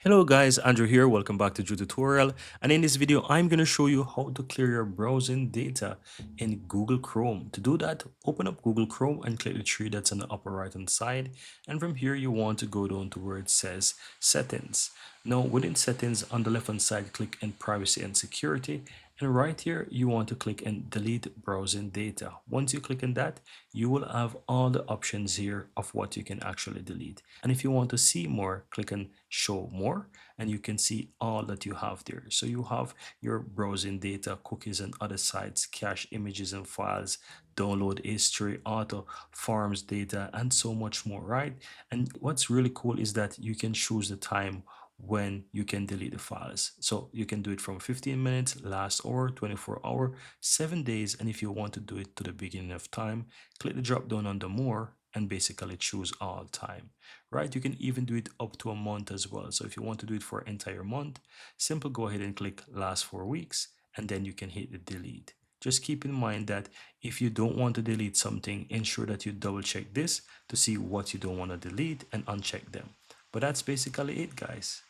Hello guys, Andrew here. Welcome back to Drew Tutorial. And in this video, I'm going to show you how to clear your browsing data in Google Chrome. To do that, open up Google Chrome and click the three dots on the upper right hand side. And from here, you want to go down to where it says Settings. Now, within Settings, on the left hand side, click in Privacy and Security. And right here, you want to click in Delete Browsing Data. Once you click on that, you will have all the options here of what you can actually delete. And if you want to see more, click on Show More, and you can see all that you have there. So you have your browsing data, cookies and other sites, cache images and files, download history, auto forms data, and so much more, right? And what's really cool is that you can choose the time when you can delete the files. So you can do it from 15 minutes, last hour, 24-hour, 7 days. And if you want to do it to the beginning of time, click the drop down on the more and basically choose all time, right? You can even do it up to a month as well. So if you want to do it for an entire month, simple go ahead and click last 4 weeks and then you can hit the delete. Just keep in mind that if you don't want to delete something, ensure that you double check this to see what you don't want to delete and uncheck them. But that's basically it, guys.